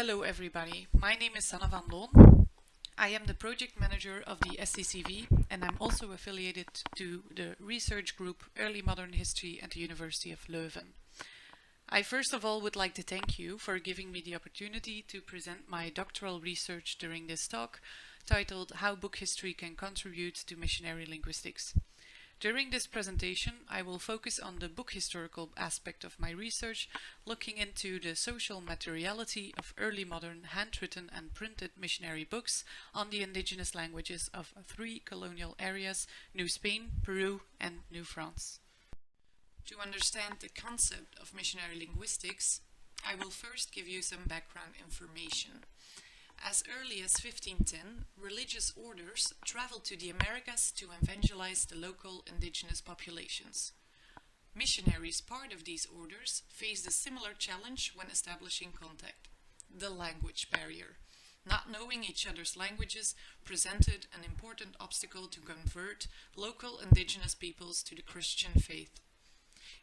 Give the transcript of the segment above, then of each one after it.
Hello everybody, my name is Zanna Van Loon. I am the project manager of the SCCV and I'm also affiliated to the research group Early Modern History at the University of Leuven. I first of all would like to thank you for giving me the opportunity to present my doctoral research during this talk, titled How Book History Can Contribute to Missionary Linguistics. During this presentation, I will focus on the book historical aspect of my research, looking into the social materiality of early modern handwritten and printed missionary books on the indigenous languages of 3 colonial areas, New Spain, Peru, and New France. To understand the concept of missionary linguistics, I will first give you some background information. As early as 1510, religious orders traveled to the Americas to evangelize the local indigenous populations. Missionaries, part of these orders, faced a similar challenge when establishing contact: the language barrier. Not knowing each other's languages presented an important obstacle to convert local indigenous peoples to the Christian faith.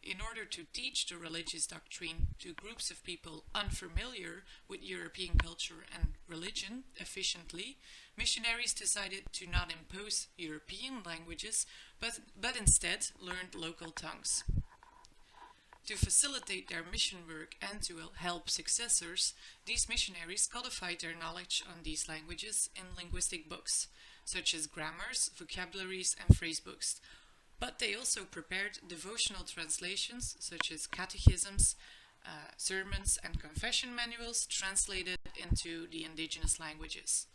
In order to teach the religious doctrine to groups of people unfamiliar with European culture and religion efficiently, missionaries decided to not impose European languages, but instead learned local tongues. To facilitate their mission work and to help successors, these missionaries codified their knowledge on these languages in linguistic books, such as grammars, vocabularies, and phrasebooks. But they also prepared devotional translations, such as catechisms, sermons, and confession manuals translated into the indigenous languages.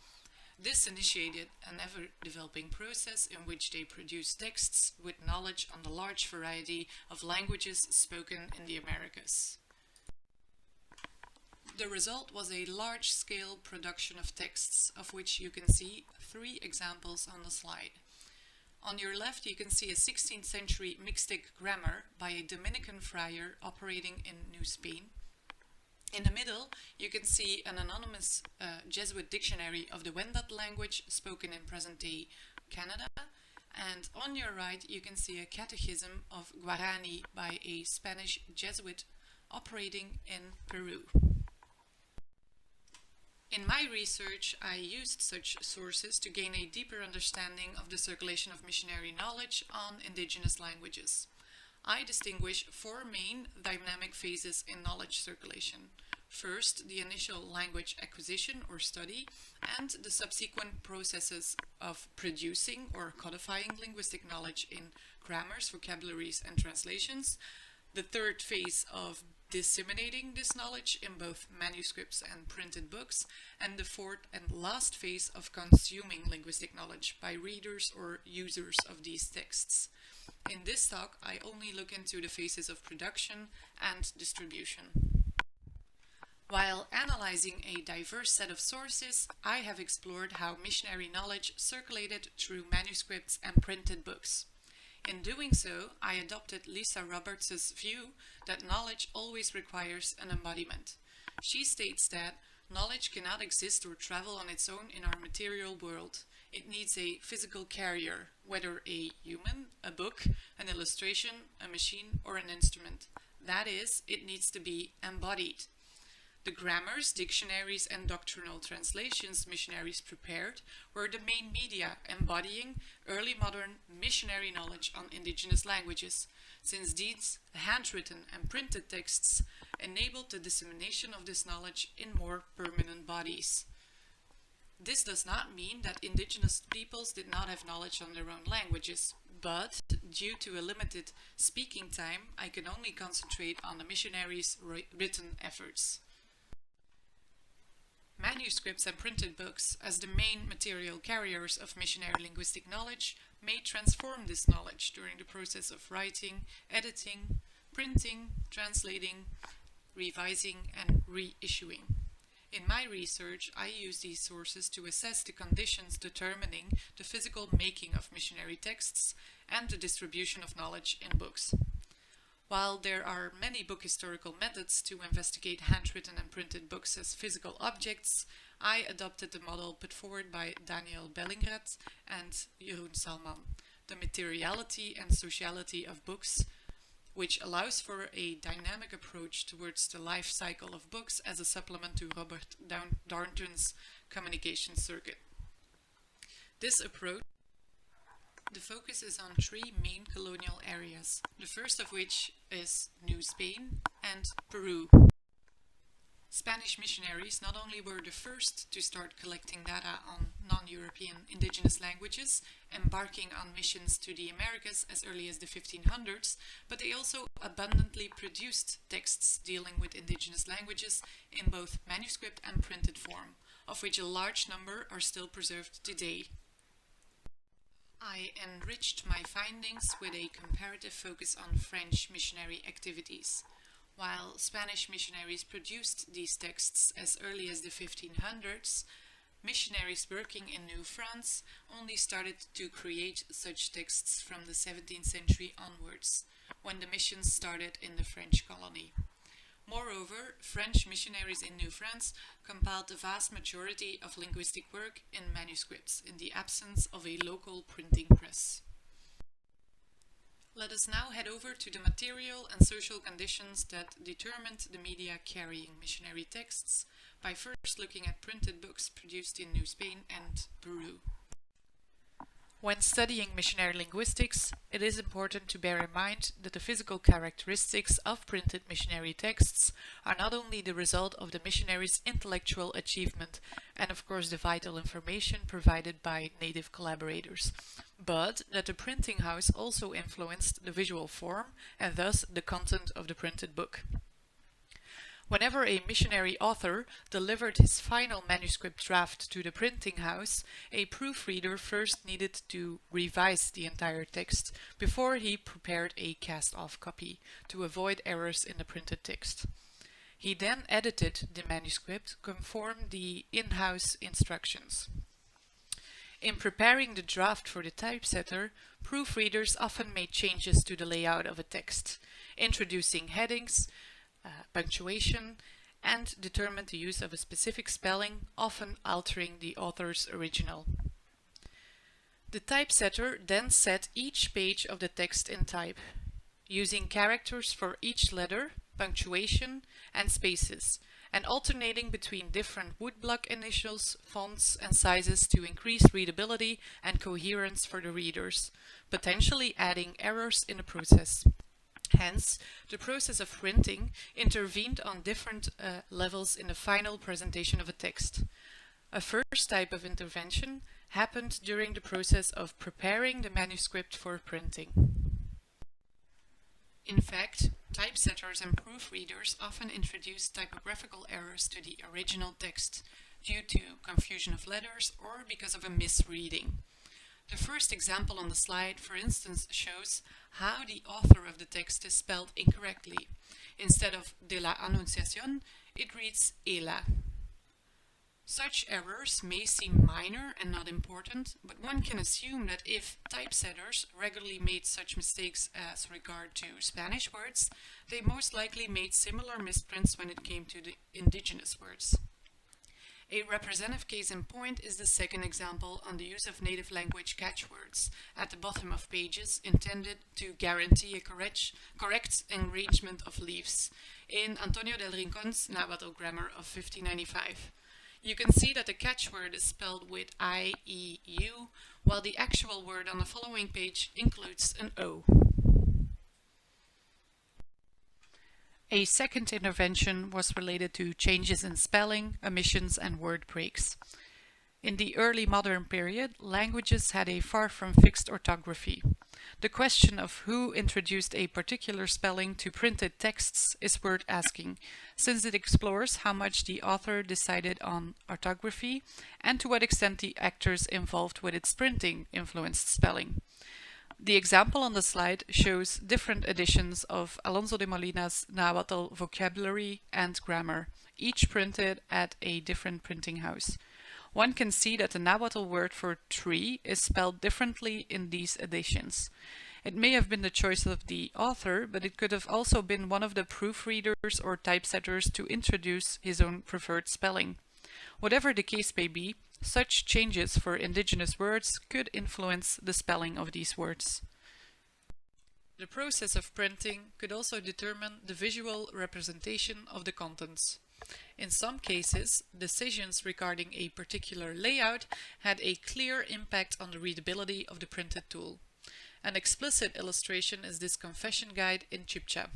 This initiated an ever-developing process in which they produced texts with knowledge on the large variety of languages spoken in the Americas. The result was a large-scale production of texts, of which you can see 3 examples on the slide. On your left, you can see a 16th century mixtic grammar by a Dominican friar operating in New Spain. In the middle, you can see an anonymous Jesuit dictionary of the Wendat language spoken in present-day Canada. And on your right, you can see a catechism of Guarani by a Spanish Jesuit operating in Peru. In my research, I used such sources to gain a deeper understanding of the circulation of missionary knowledge on indigenous languages. I distinguish 4 main dynamic phases in knowledge circulation. First, the initial language acquisition or study, and the subsequent processes of producing or codifying linguistic knowledge in grammars, vocabularies, and translations. The third phase of disseminating this knowledge in both manuscripts and printed books, and the fourth and last phase of consuming linguistic knowledge by readers or users of these texts. In this talk, I only look into the phases of production and distribution. While analyzing a diverse set of sources, I have explored how missionary knowledge circulated through manuscripts and printed books. In doing so, I adopted Lisa Roberts' view that knowledge always requires an embodiment. She states that knowledge cannot exist or travel on its own in our material world. It needs a physical carrier, whether a human, a book, an illustration, a machine, or an instrument. That is, it needs to be embodied. The grammars, dictionaries, and doctrinal translations missionaries prepared were the main media embodying early modern missionary knowledge on indigenous languages, since these handwritten and printed texts enabled the dissemination of this knowledge in more permanent bodies. This does not mean that indigenous peoples did not have knowledge on their own languages, but due to a limited speaking time, I can only concentrate on the missionaries' written efforts. Manuscripts and printed books, as the main material carriers of missionary linguistic knowledge, may transform this knowledge during the process of writing, editing, printing, translating, revising, and reissuing. In my research, I use these sources to assess the conditions determining the physical making of missionary texts and the distribution of knowledge in books. While there are many book historical methods to investigate handwritten and printed books as physical objects, I adopted the model put forward by Daniel Bellingrath and Jeroen Salman, the materiality and sociality of books which allows for a dynamic approach towards the life cycle of books as a supplement to Robert Darnton's communication circuit. This approach, the focus is on three main colonial areas, the first of which is New Spain and Peru. Spanish missionaries not only were the first to start collecting data on non-European indigenous languages, embarking on missions to the Americas as early as the 1500s, but they also abundantly produced texts dealing with indigenous languages in both manuscript and printed form, of which a large number are still preserved today. I enriched my findings with a comparative focus on French missionary activities. While Spanish missionaries produced these texts as early as the 1500s, missionaries working in New France only started to create such texts from the 17th century onwards, when the missions started in the French colony. Moreover, French missionaries in New France compiled the vast majority of linguistic work in manuscripts in the absence of a local printing press. Let us now head over to the material and social conditions that determined the media carrying missionary texts by first looking at printed books produced in New Spain and Peru. When studying missionary linguistics, it is important to bear in mind that the physical characteristics of printed missionary texts are not only the result of the missionaries' intellectual achievement and of course the vital information provided by native collaborators, but that the printing house also influenced the visual form and thus the content of the printed book. Whenever a missionary author delivered his final manuscript draft to the printing house, a proofreader first needed to revise the entire text before he prepared a cast-off copy to avoid errors in the printed text. He then edited the manuscript conform the in-house instructions. In preparing the draft for the typesetter, proofreaders often made changes to the layout of a text, introducing headings, punctuation, and determined the use of a specific spelling, often altering the author's original. The typesetter then set each page of the text in type, using characters for each letter, punctuation, and spaces, and alternating between different woodblock initials, fonts, and sizes to increase readability and coherence for the readers, potentially adding errors in the process. Hence, the process of printing intervened on different levels in the final presentation of a text. A first type of intervention happened during the process of preparing the manuscript for printing. In fact, typesetters and proofreaders often introduce typographical errors to the original text due to confusion of letters or because of a misreading. The first example on the slide, for instance, shows how the author of the text is spelled incorrectly. Instead of de la Annunciación, it reads Ela. Such errors may seem minor and not important, but one can assume that if typesetters regularly made such mistakes as regard to Spanish words, they most likely made similar misprints when it came to the indigenous words. A representative case in point is the second example on the use of native language catchwords at the bottom of pages intended to guarantee a correct arrangement of leaves in Antonio del Rincon's Nahuatl grammar of 1595. You can see that the catchword is spelled with I-E-U, while the actual word on the following page includes an O. A second intervention was related to changes in spelling, omissions, and word breaks. In the early modern period, languages had a far from fixed orthography. The question of who introduced a particular spelling to printed texts is worth asking, since it explores how much the author decided on orthography and to what extent the actors involved with its printing influenced spelling. The example on the slide shows different editions of Alonso de Molina's Nahuatl vocabulary and grammar, each printed at a different printing house. One can see that the Nahuatl word for tree is spelled differently in these editions. It may have been the choice of the author, but it could have also been one of the proofreaders or typesetters to introduce his own preferred spelling. Whatever the case may be, such changes for indigenous words could influence the spelling of these words. The process of printing could also determine the visual representation of the contents. In some cases, decisions regarding a particular layout had a clear impact on the readability of the printed tool. An explicit illustration is this confession guide in Chibcha.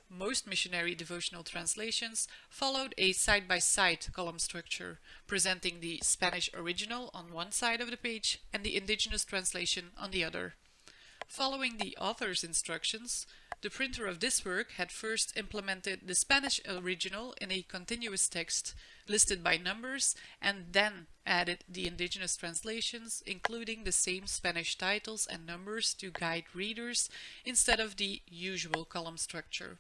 Most missionary devotional translations followed a side-by-side column structure, presenting the Spanish original on one side of the page and the indigenous translation on the other. Following the author's instructions, the printer of this work had first implemented the Spanish original in a continuous text, listed by numbers, and then added the indigenous translations, including the same Spanish titles and numbers to guide readers instead of the usual column structure.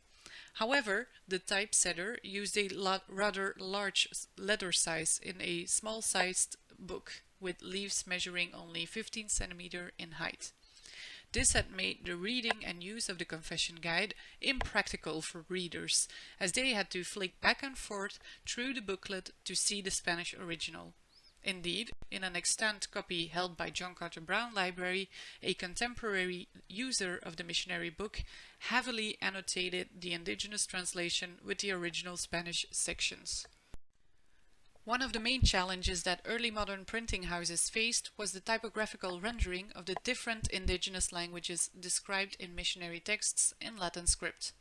However, the typesetter used a rather large letter size in a small-sized book, with leaves measuring only 15 cm in height. This had made the reading and use of the confession guide impractical for readers, as they had to flick back and forth through the booklet to see the Spanish original. Indeed, in an extant copy held by John Carter Brown Library, a contemporary user of the missionary book heavily annotated the indigenous translation with the original Spanish sections. One of the main challenges that early modern printing houses faced was the typographical rendering of the different indigenous languages described in missionary texts in Latin script.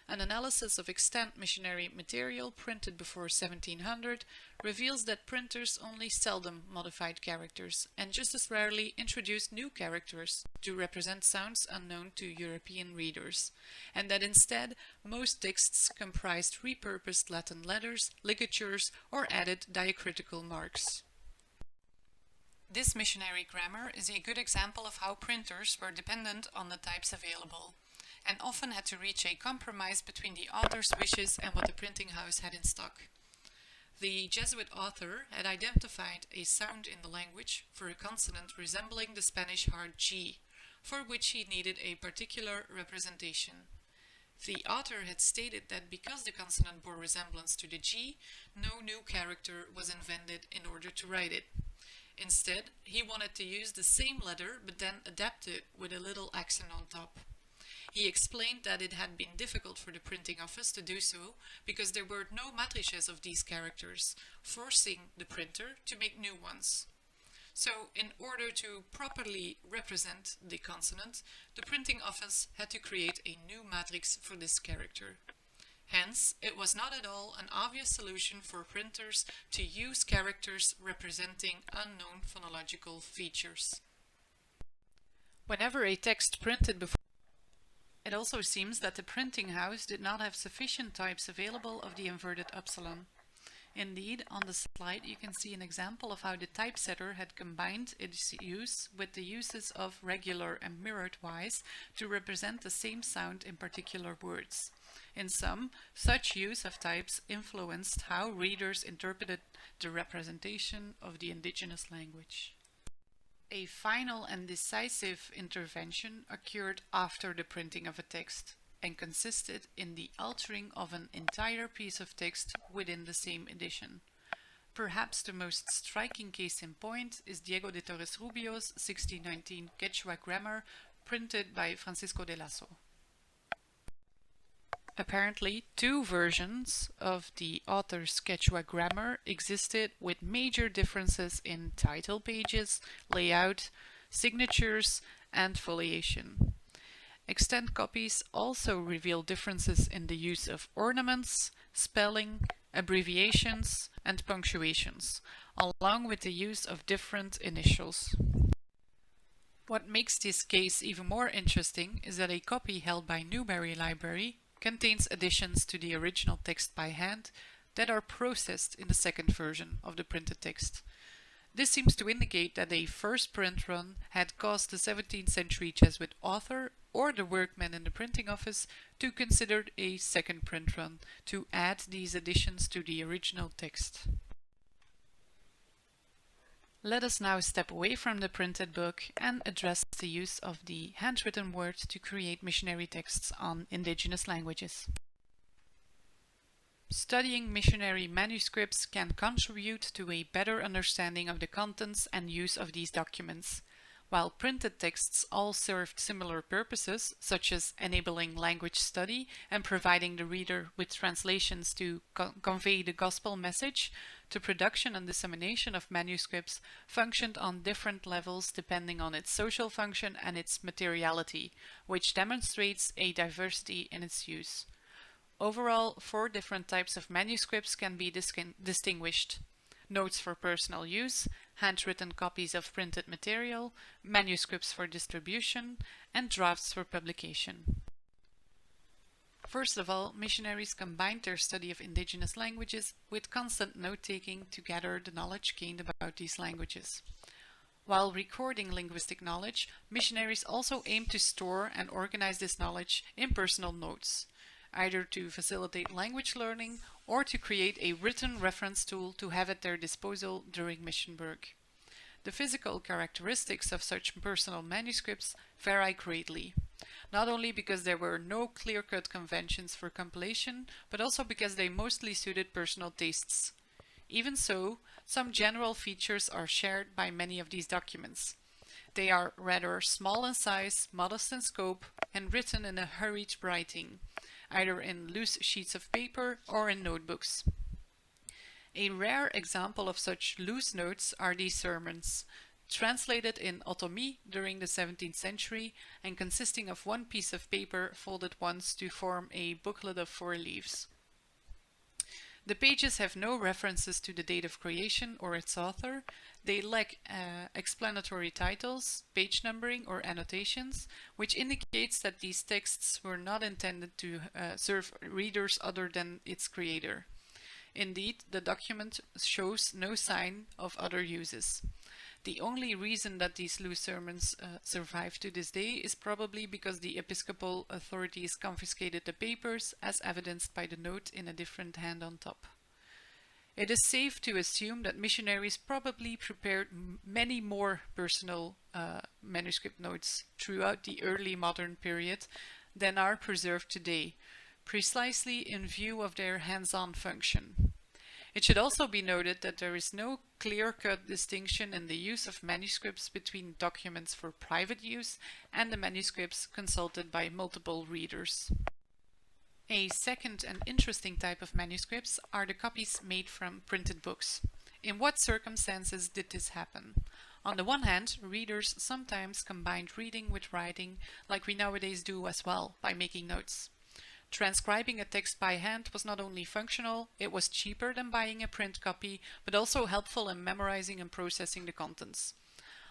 An analysis of extant missionary material printed before 1700 reveals that printers only seldom modified characters, and just as rarely introduced new characters to represent sounds unknown to European readers, and that instead most texts comprised repurposed Latin letters, ligatures, or added diacritical marks. This missionary grammar is a good example of how printers were dependent on the types available, and often had to reach a compromise between the author's wishes and what the printing house had in stock. The Jesuit author had identified a sound in the language for a consonant resembling the Spanish hard G, for which he needed a particular representation. The author had stated that because the consonant bore resemblance to the G, no new character was invented in order to write it. Instead, he wanted to use the same letter but then adapt it with a little accent on top. He explained that it had been difficult for the printing office to do so because there were no matrices of these characters, forcing the printer to make new ones. So, in order to properly represent the consonant, the printing office had to create a new matrix for this character. Hence, it was not at all an obvious solution for printers to use characters representing unknown phonological features. Whenever a text printed before, it also seems that the printing house did not have sufficient types available of the inverted upsilon. Indeed, on the slide you can see an example of how the typesetter had combined its use with the uses of regular and mirrored wise to represent the same sound in particular words. In sum, such use of types influenced how readers interpreted the representation of the indigenous language. A final and decisive intervention occurred after the printing of a text and consisted in the altering of an entire piece of text within the same edition. Perhaps the most striking case in point is Diego de Torres Rubio's 1619 Quechua grammar printed by Francisco de Lasso. Apparently, two versions of the author's Quechua grammar existed with major differences in title pages, layout, signatures, and foliation. Extant copies also reveal differences in the use of ornaments, spelling, abbreviations, and punctuations, along with the use of different initials. What makes this case even more interesting is that a copy held by Newberry Library contains additions to the original text by hand that are processed in the second version of the printed text. This seems to indicate that a first print run had caused the 17th century Jesuit author or the workman in the printing office to consider a second print run to add these additions to the original text. Let us now step away from the printed book and address the use of the handwritten word to create missionary texts on indigenous languages. Studying missionary manuscripts can contribute to a better understanding of the contents and use of these documents. While printed texts all served similar purposes, such as enabling language study and providing the reader with translations to convey the gospel message, the production and dissemination of manuscripts functioned on different levels depending on its social function and its materiality, which demonstrates a diversity in its use. Overall, 4 different types of manuscripts can be distinguished: notes for personal use, handwritten copies of printed material, manuscripts for distribution, and drafts for publication. First of all, missionaries combined their study of indigenous languages with constant note-taking to gather the knowledge gained about these languages. While recording linguistic knowledge, missionaries also aimed to store and organize this knowledge in personal notes, either to facilitate language learning or to create a written reference tool to have at their disposal during mission work. The physical characteristics of such personal manuscripts vary greatly, not only because there were no clear-cut conventions for compilation, but also because they mostly suited personal tastes. Even so, some general features are shared by many of these documents. They are rather small in size, modest in scope, and written in a hurried writing, either in loose sheets of paper or in notebooks. A rare example of such loose notes are these sermons, translated in Otomi during the 17th century and consisting of one piece of paper folded once to form a booklet of 4 leaves. The pages have no references to the date of creation or its author. They lack explanatory titles, page numbering, or annotations, which indicates that these texts were not intended to serve readers other than its creator. Indeed, the document shows no sign of other uses. The only reason that these loose sermons survive to this day is probably because the episcopal authorities confiscated the papers, as evidenced by the note in a different hand on top. It is safe to assume that missionaries probably prepared many more personal manuscript notes throughout the early modern period than are preserved today, precisely in view of their hands-on function. It should also be noted that there is no clear-cut distinction in the use of manuscripts between documents for private use and the manuscripts consulted by multiple readers. A second and interesting type of manuscripts are the copies made from printed books. In what circumstances did this happen? On the one hand, readers sometimes combined reading with writing, like we nowadays do as well, by making notes. Transcribing a text by hand was not only functional, it was cheaper than buying a print copy, but also helpful in memorizing and processing the contents.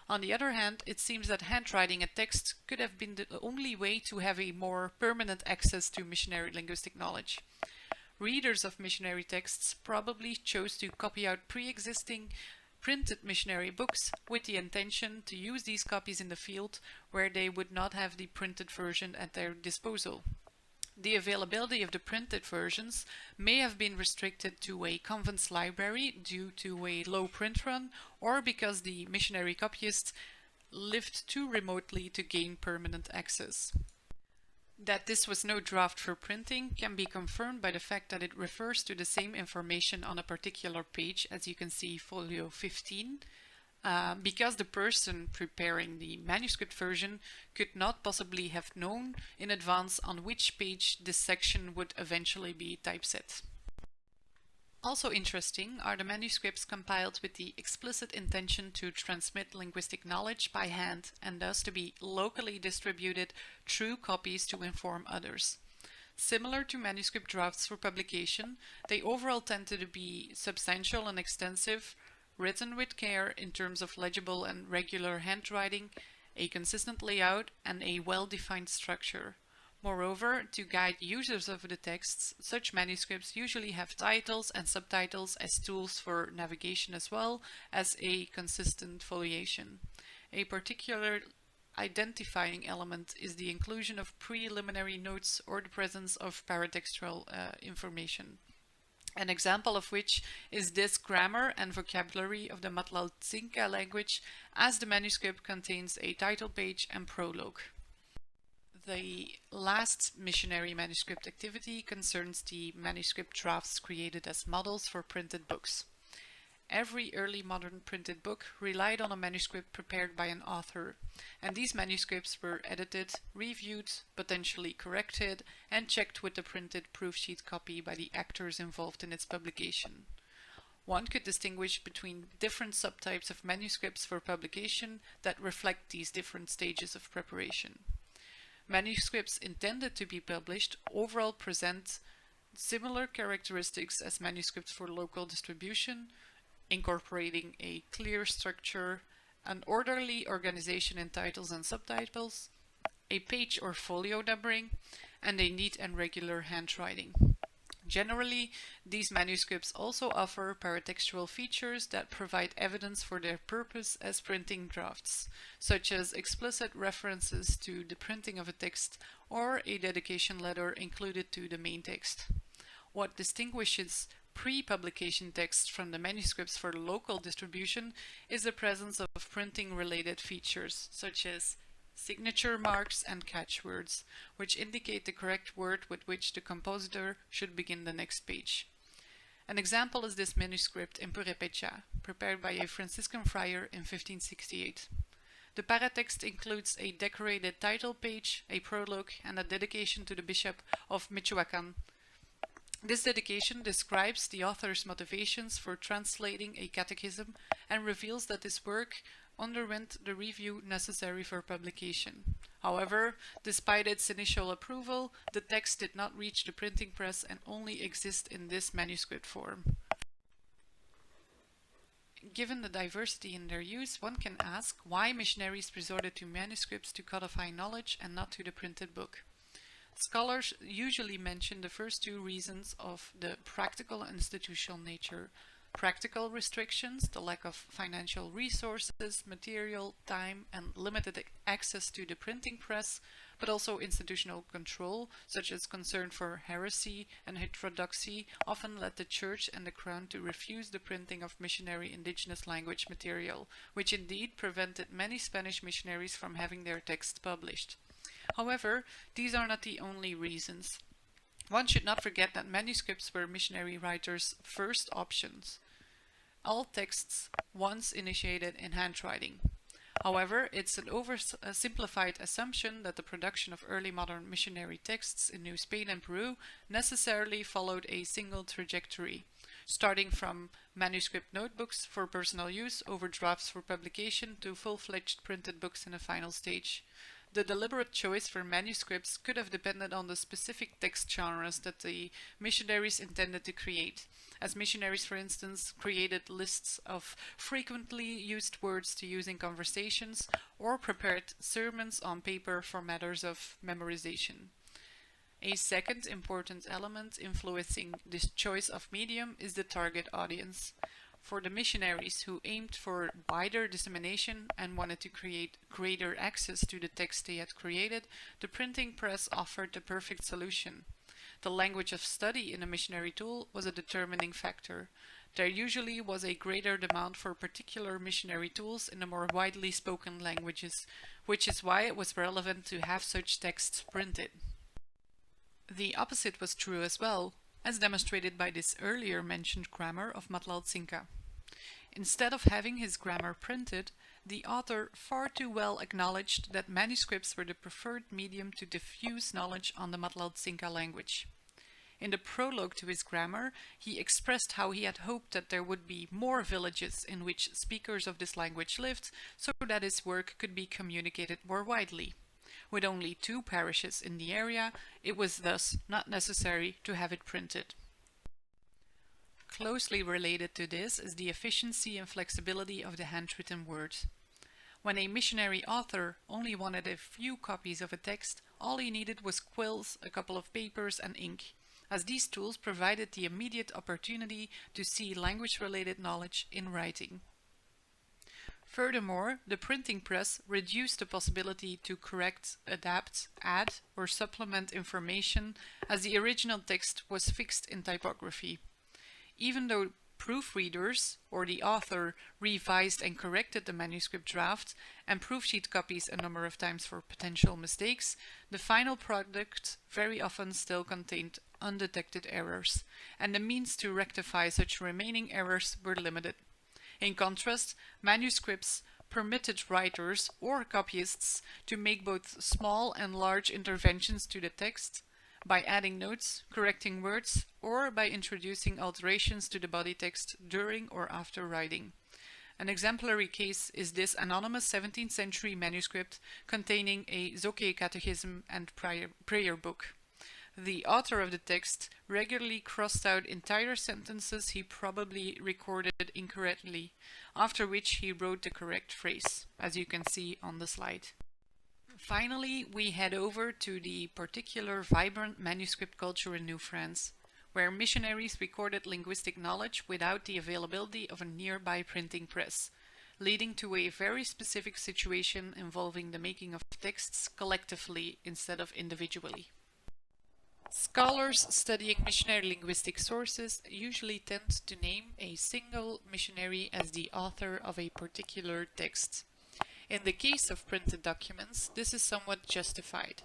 On the other hand, it seems that handwriting a text could have been the only way to have a more permanent access to missionary linguistic knowledge. Readers of missionary texts probably chose to copy out pre-existing printed missionary books with the intention to use these copies in the field where they would not have the printed version at their disposal. The availability of the printed versions may have been restricted to a convent's library due to a low print run, or because the missionary copyists lived too remotely to gain permanent access. That this was no draft for printing can be confirmed by the fact that it refers to the same information on a particular page, as you can see folio 15, because the person preparing the manuscript version could not possibly have known in advance on which page this section would eventually be typeset. Also interesting are the manuscripts compiled with the explicit intention to transmit linguistic knowledge by hand and thus to be locally distributed through copies to inform others. Similar to manuscript drafts for publication, they overall tend to be substantial and extensive, written with care in terms of legible and regular handwriting, a consistent layout, and a well-defined structure. Moreover, to guide users of the texts, such manuscripts usually have titles and subtitles as tools for navigation as well as a consistent foliation. A particular identifying element is the inclusion of preliminary notes or the presence of paratextual information. An example of which is this grammar and vocabulary of the Matlaltzinca language, as the manuscript contains a title page and prologue. The last missionary manuscript activity concerns the manuscript drafts created as models for printed books. every early modern printed book relied on a manuscript prepared by an author, and these manuscripts were edited, reviewed, potentially corrected, and checked with the printed proofsheet copy by the actors involved in its publication. One could distinguish between different subtypes of manuscripts for publication that reflect these different stages of preparation. Manuscripts intended to be published overall present similar characteristics as manuscripts for local distribution, incorporating a clear structure, an orderly organization in titles and subtitles, a page or folio numbering, and a neat and regular handwriting. Generally, these manuscripts also offer paratextual features that provide evidence for their purpose as printing drafts, such as explicit references to the printing of a text or a dedication letter included to the main text. What distinguishes pre-publication texts from the manuscripts for local distribution is the presence of printing-related features, such as signature marks and catchwords, which indicate the correct word with which the compositor should begin the next page. An example is this manuscript in Purépecha, prepared by a Franciscan friar in 1568. The paratext includes a decorated title page, a prologue, and a dedication to the Bishop of Michoacán. This dedication describes the author's motivations for translating a catechism and reveals that this work underwent the review necessary for publication. However, despite its initial approval, the text did not reach the printing press and only exist in this manuscript form. Given the diversity in their use, one can ask why missionaries resorted to manuscripts to codify knowledge and not to the printed book. Scholars usually mention the first two reasons of the practical and institutional nature. Practical restrictions, the lack of financial resources, material, time, and limited access to the printing press, but also institutional control, such as concern for heresy and heterodoxy, often led the Church and the Crown to refuse the printing of missionary indigenous language material, which indeed prevented many Spanish missionaries from having their texts published. However, these are not the only reasons. One should not forget that manuscripts were missionary writers' first options. All texts once initiated in handwriting. However, it's an oversimplified assumption that the production of early modern missionary texts in New Spain and Peru necessarily followed a single trajectory, starting from manuscript notebooks for personal use over drafts for publication to full-fledged printed books in a final stage. The deliberate choice for manuscripts could have depended on the specific text genres that the missionaries intended to create, as missionaries, for instance, created lists of frequently used words to use in conversations or prepared sermons on paper for matters of memorization. A second important element influencing this choice of medium is the target audience. For the missionaries who aimed for wider dissemination and wanted to create greater access to the text they had created, the printing press offered the perfect solution. The language of study in a missionary tool was a determining factor. There usually was a greater demand for particular missionary tools in the more widely spoken languages, which is why it was relevant to have such texts printed. The opposite was true as well, as demonstrated by this earlier mentioned grammar of Matlaltzinca. Instead of having his grammar printed, the author far too well acknowledged that manuscripts were the preferred medium to diffuse knowledge on the Matlaltzinca language. In the prologue to his grammar, he expressed how he had hoped that there would be more villages in which speakers of this language lived, so that his work could be communicated more widely. With only 2 parishes in the area, it was thus not necessary to have it printed. Closely related to this is the efficiency and flexibility of the handwritten word. When a missionary author only wanted a few copies of a text, all he needed was quills, a couple of papers, and ink, as these tools provided the immediate opportunity to see language-related knowledge in writing. Furthermore, the printing press reduced the possibility to correct, adapt, add, or supplement information, as the original text was fixed in typography. Even though proofreaders, or the author, revised and corrected the manuscript draft and proofsheet copies a number of times for potential mistakes, the final product very often still contained undetected errors, and the means to rectify such remaining errors were limited. In contrast, manuscripts permitted writers or copyists to make both small and large interventions to the text by adding notes, correcting words, or by introducing alterations to the body text during or after writing. An exemplary case is this anonymous 17th century manuscript containing a Zoque catechism and prayer book. The author of the text regularly crossed out entire sentences he probably recorded incorrectly, after which he wrote the correct phrase, as you can see on the slide. Finally, we head over to the particular vibrant manuscript culture in New France, where missionaries recorded linguistic knowledge without the availability of a nearby printing press, leading to a very specific situation involving the making of texts collectively instead of individually. Scholars studying missionary linguistic sources usually tend to name a single missionary as the author of a particular text. In the case of printed documents, this is somewhat justified,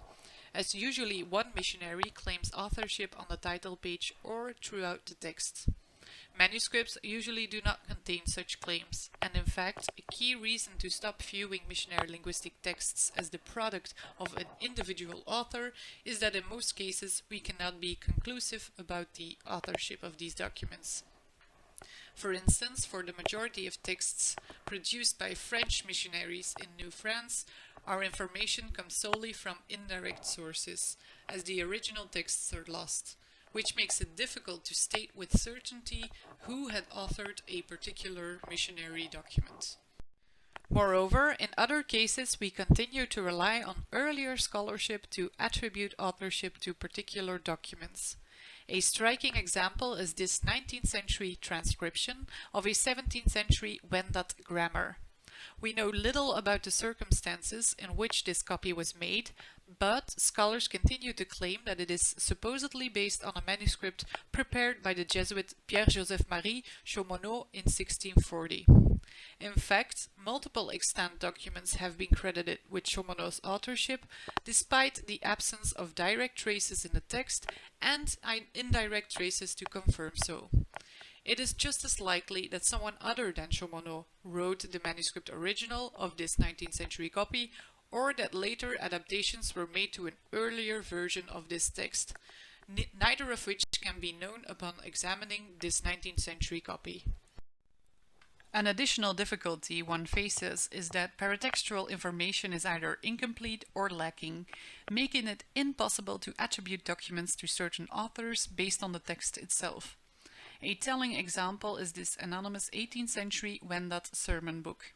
as usually one missionary claims authorship on the title page or throughout the text. Manuscripts usually do not contain such claims, and in fact, a key reason to stop viewing missionary linguistic texts as the product of an individual author is that in most cases we cannot be conclusive about the authorship of these documents. For instance, for the majority of texts produced by French missionaries in New France, our information comes solely from indirect sources, as the original texts are lost, which makes it difficult to state with certainty who had authored a particular missionary document. Moreover, in other cases, we continue to rely on earlier scholarship to attribute authorship to particular documents. A striking example is this 19th century transcription of a 17th century Wendat grammar. We know little about the circumstances in which this copy was made, but scholars continue to claim that it is supposedly based on a manuscript prepared by the Jesuit Pierre-Joseph Marie Chaumonot in 1640. In fact, multiple extant documents have been credited with Chaumonot's authorship, despite the absence of direct traces in the text and indirect traces to confirm so. It is just as likely that someone other than Chaumonot wrote the manuscript original of this 19th century copy, or that later adaptations were made to an earlier version of this text, neither of which can be known upon examining this 19th century copy. An additional difficulty one faces is that paratextual information is either incomplete or lacking, making it impossible to attribute documents to certain authors based on the text itself. A telling example is this anonymous 18th century Wendat sermon book.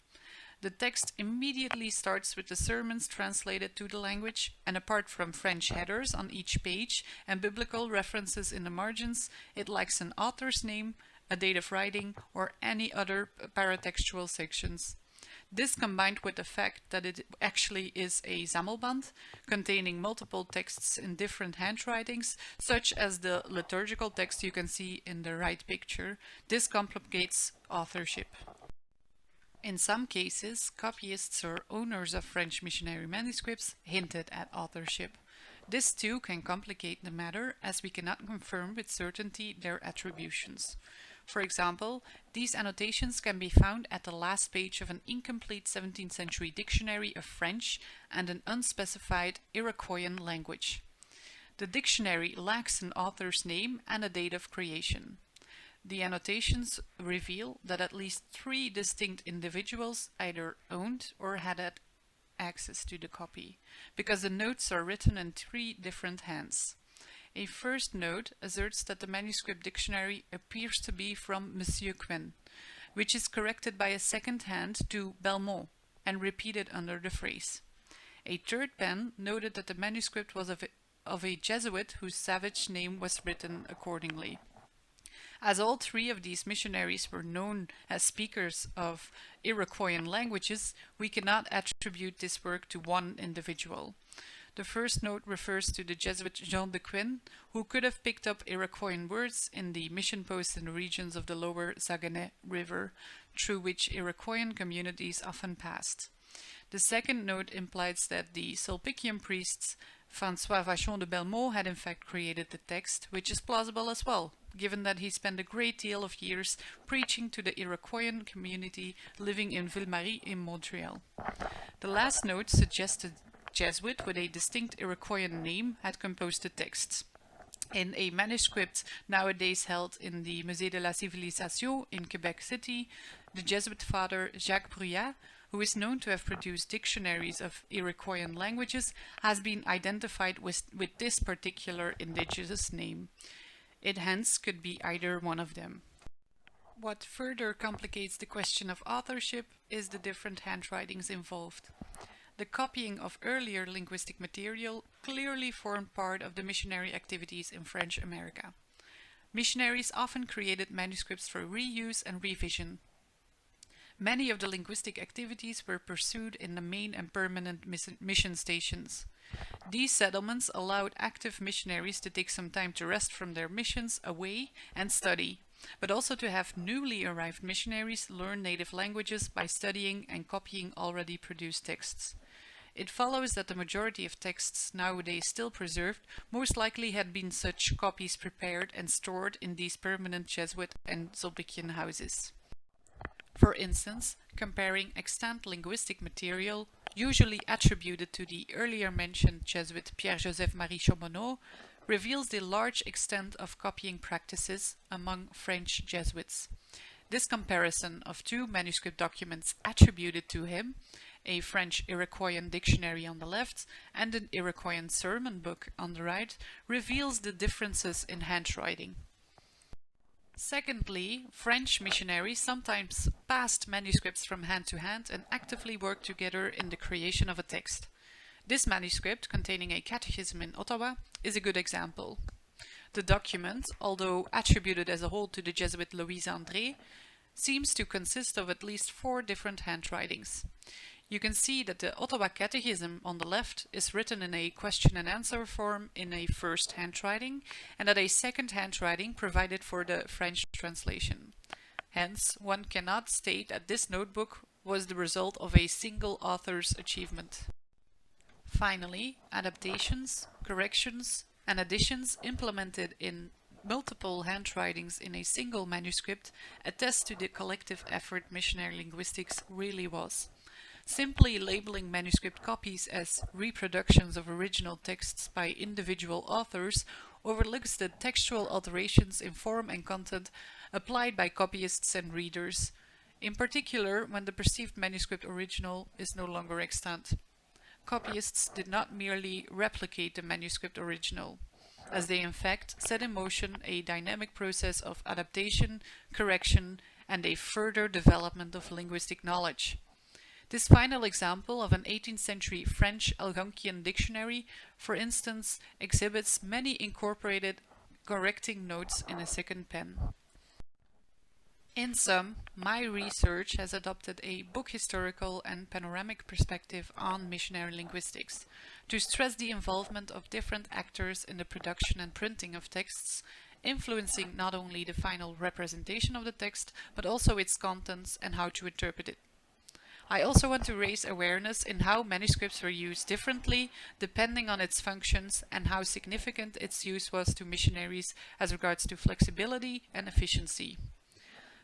The text immediately starts with the sermons translated to the language, and apart from French headers on each page and biblical references in the margins, it lacks an author's name, a date of writing, or any other paratextual sections. This combined with the fact that it actually is a Sammelband containing multiple texts in different handwritings, such as the liturgical text you can see in the right picture, this complicates authorship. In some cases, copyists or owners of French missionary manuscripts hinted at authorship. This too can complicate the matter, as we cannot confirm with certainty their attributions. For example, these annotations can be found at the last page of an incomplete 17th century dictionary of French and an unspecified Iroquoian language. The dictionary lacks an author's name and a date of creation. The annotations reveal that at least 3 distinct individuals either owned or had access to the copy, because the notes are written in 3 different hands. A first note asserts that the manuscript dictionary appears to be from Monsieur Quen, which is corrected by a second hand to Belmont and repeated under the phrase. A third pen noted that the manuscript was of a Jesuit whose savage name was written accordingly. As all 3 of these missionaries were known as speakers of Iroquoian languages, we cannot attribute this work to one individual. The first note refers to the Jesuit Jean de Quen, who could have picked up Iroquoian words in the mission posts in the regions of the lower Saguenay River, through which Iroquoian communities often passed. The second note implies that the Sulpician priests François Vachon de Belmont had in fact created the text, which is plausible as well, given that he spent a great deal of years preaching to the Iroquoian community living in Ville-Marie in Montreal. The last note suggested Jesuit with a distinct Iroquoian name had composed the texts. In a manuscript nowadays held in the Musée de la Civilisation in Quebec City, the Jesuit father Jacques Bruyat, who is known to have produced dictionaries of Iroquoian languages, has been identified with this particular indigenous name. It hence could be either one of them. What further complicates the question of authorship is the different handwritings involved. The copying of earlier linguistic material clearly formed part of the missionary activities in French America. Missionaries often created manuscripts for reuse and revision. Many of the linguistic activities were pursued in the main and permanent mission stations. These settlements allowed active missionaries to take some time to rest from their missions away and study, but also to have newly arrived missionaries learn native languages by studying and copying already produced texts. It follows that the majority of texts nowadays still preserved most likely had been such copies prepared and stored in these permanent Jesuit and Zoldykian houses. For instance, comparing extant linguistic material, usually attributed to the earlier mentioned Jesuit Pierre-Joseph-Marie Chaumonot, reveals the large extent of copying practices among French Jesuits. This comparison of two manuscript documents attributed to him, a French Iroquoian dictionary on the left and an Iroquoian sermon book on the right, reveals the differences in handwriting. Secondly, French missionaries sometimes passed manuscripts from hand to hand and actively worked together in the creation of a text. This manuscript, containing a catechism in Ottawa, is a good example. The document, although attributed as a whole to the Jesuit Louise André, seems to consist of at least 4 different handwritings. You can see that the Ottawa Catechism on the left is written in a question and answer form in a first handwriting, and that a second handwriting provided for the French translation. Hence, one cannot state that this notebook was the result of a single author's achievement. Finally, adaptations, corrections, and additions implemented in multiple handwritings in a single manuscript attest to the collective effort Missionary Linguistics really was. Simply labeling manuscript copies as reproductions of original texts by individual authors overlooks the textual alterations in form and content applied by copyists and readers, in particular when the perceived manuscript original is no longer extant. Copyists did not merely replicate the manuscript original, as they in fact set in motion a dynamic process of adaptation, correction, and a further development of linguistic knowledge. This final example of an 18th century French Algonquian dictionary, for instance, exhibits many incorporated correcting notes in a second pen. In sum, my research has adopted a book historical and panoramic perspective on missionary linguistics, to stress the involvement of different actors in the production and printing of texts, influencing not only the final representation of the text, but also its contents and how to interpret it. I also want to raise awareness in how manuscripts were used differently depending on its functions and how significant its use was to missionaries as regards to flexibility and efficiency.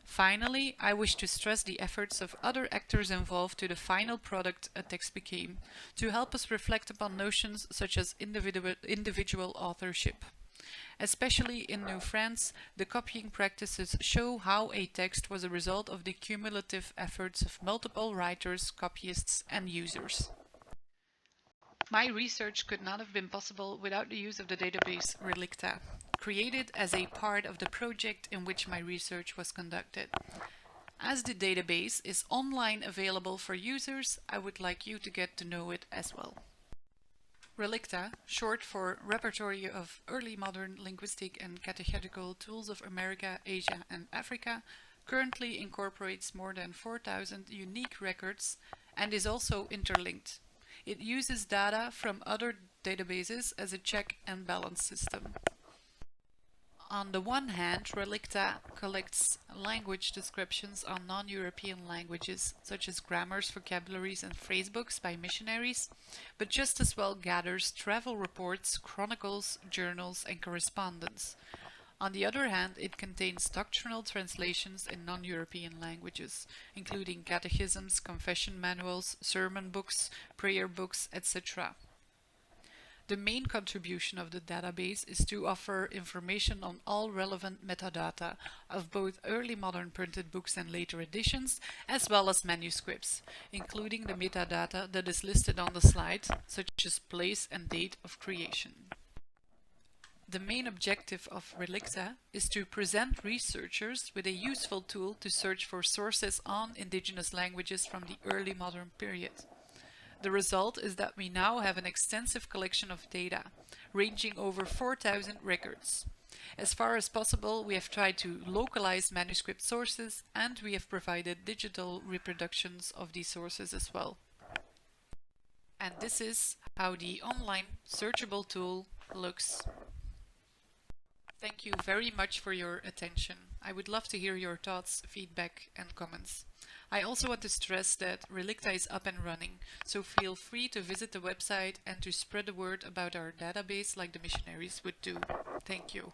Finally, I wish to stress the efforts of other actors involved to the final product a text became, to help us reflect upon notions such as individual authorship. Especially in New France, the copying practices show how a text was a result of the cumulative efforts of multiple writers, copyists, and users. My research could not have been possible without the use of the database Relicta, created as a part of the project in which my research was conducted. As the database is online available for users, I would like you to get to know it as well. Relicta, short for Repertory of Early Modern Linguistic and Catechetical Tools of America, Asia, and Africa, currently incorporates more than 4,000 unique records and is also interlinked. It uses data from other databases as a check and balance system. On the one hand, Relicta collects language descriptions on non-European languages, such as grammars, vocabularies, and phrasebooks by missionaries, but just as well gathers travel reports, chronicles, journals, and correspondence. On the other hand, it contains doctrinal translations in non-European languages, including catechisms, confession manuals, sermon books, prayer books, etc. The main contribution of the database is to offer information on all relevant metadata of both early modern printed books and later editions, as well as manuscripts, including the metadata that is listed on the slide, such as place and date of creation. The main objective of Relicta is to present researchers with a useful tool to search for sources on indigenous languages from the early modern period. The result is that we now have an extensive collection of data, ranging over 4,000 records. As far as possible, we have tried to localize manuscript sources, and we have provided digital reproductions of these sources as well. And this is how the online searchable tool looks. Thank you very much for your attention. I would love to hear your thoughts, feedback, and comments. I also want to stress that Relicta is up and running, so feel free to visit the website and to spread the word about our database like the missionaries would do. Thank you.